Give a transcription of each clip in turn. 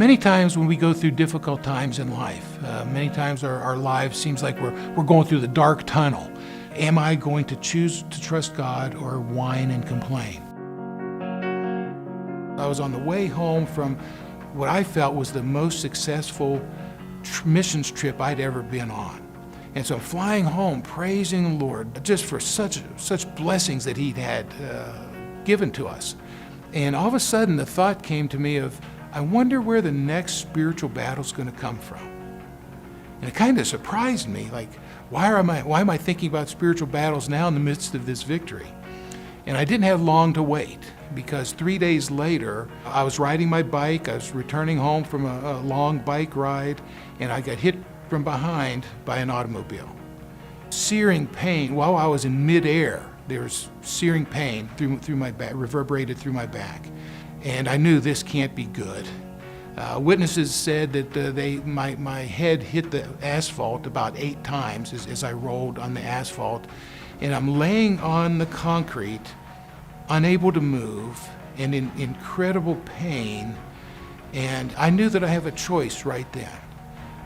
Many times when we go through difficult times in life, many times our lives seems like we're going through the dark tunnel. Am I going to choose to trust God or whine and complain? I was on the way home from what I felt was the most successful missions trip I'd ever been on. And so I'm flying home, praising the Lord just for such blessings that He'd had given to us. And all of a sudden the thought came to me of, I wonder where the next spiritual battle's going to come from. And it kind of surprised me, like, why am I thinking about spiritual battles now in the midst of this victory? And I didn't have long to wait, because 3 days later, I was riding my bike, I was returning home from a long bike ride, and I got hit from behind by an automobile. Searing pain while I was in midair. There was searing pain through my back, reverberated through my back. And I knew this can't be good. Witnesses said that my head hit the asphalt about 8 times as I rolled on the asphalt. And I'm laying on the concrete, unable to move, and in incredible pain. And I knew that I have a choice right then.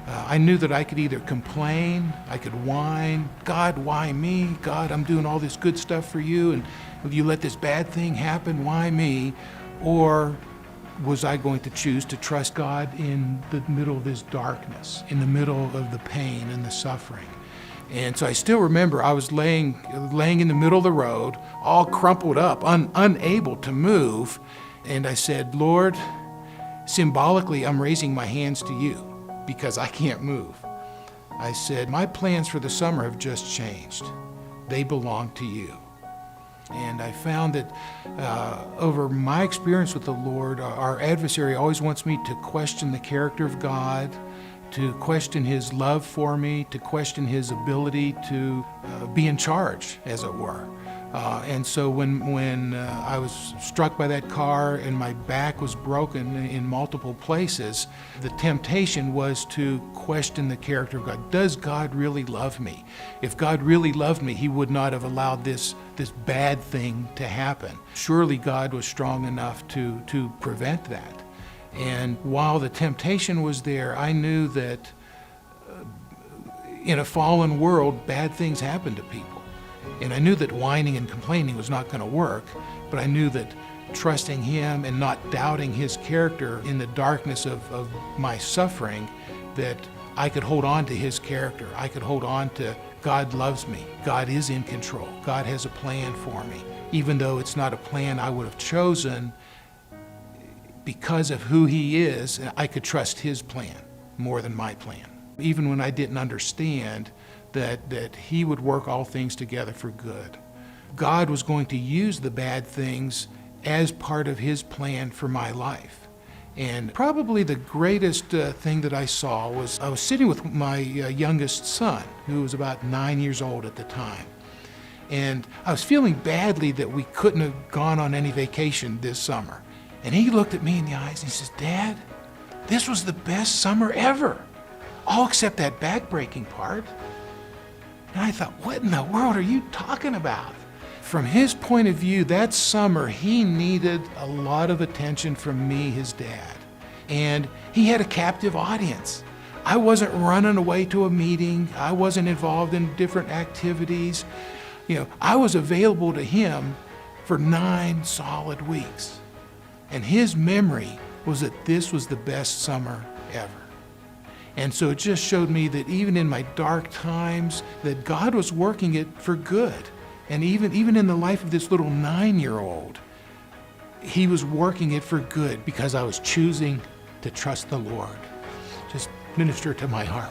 I knew that I could either complain, I could whine, God, why me? God, I'm doing all this good stuff for you, and you let this bad thing happen, why me? Or was I going to choose to trust God in the middle of this darkness, in the middle of the pain and the suffering? And so I still remember I was laying in the middle of the road, all crumpled up, unable to move. And I said, Lord, symbolically, I'm raising my hands to you because I can't move. I said, my plans for the summer have just changed. They belong to you. And I found that over my experience with the Lord, our adversary always wants me to question the character of God, to question His love for me, to question His ability to be in charge, as it were. And so when I was struck by that car and my back was broken in multiple places, the temptation was to question the character of God. Does God really love me? If God really loved me, He would not have allowed this bad thing to happen. Surely God was strong enough to prevent that. And while the temptation was there, I knew that in a fallen world, bad things happen to people. And I knew that whining and complaining was not going to work, but I knew that trusting Him and not doubting His character in the darkness of my suffering, that I could hold on to His character. I could hold on to God loves me. God is in control. God has a plan for me. Even though it's not a plan I would have chosen, because of who He is, I could trust His plan more than my plan. Even when I didn't understand that He would work all things together for good. God was going to use the bad things as part of His plan for my life. And probably the greatest thing that I saw was I was sitting with my youngest son, who was about 9 years old at the time. And I was feeling badly that we couldn't have gone on any vacation this summer. And he looked at me in the eyes and he says, Dad, this was the best summer ever, all except that back-breaking part. And I thought, what in the world are you talking about? From his point of view, that summer, he needed a lot of attention from me, his dad. And he had a captive audience. I wasn't running away to a meeting. I wasn't involved in different activities. I was available to him for 9 solid weeks. And his memory was that this was the best summer ever. And so it just showed me that even in my dark times, that God was working it for good. And even in the life of this little 9-year-old, He was working it for good because I was choosing to trust the Lord. Just minister to my heart.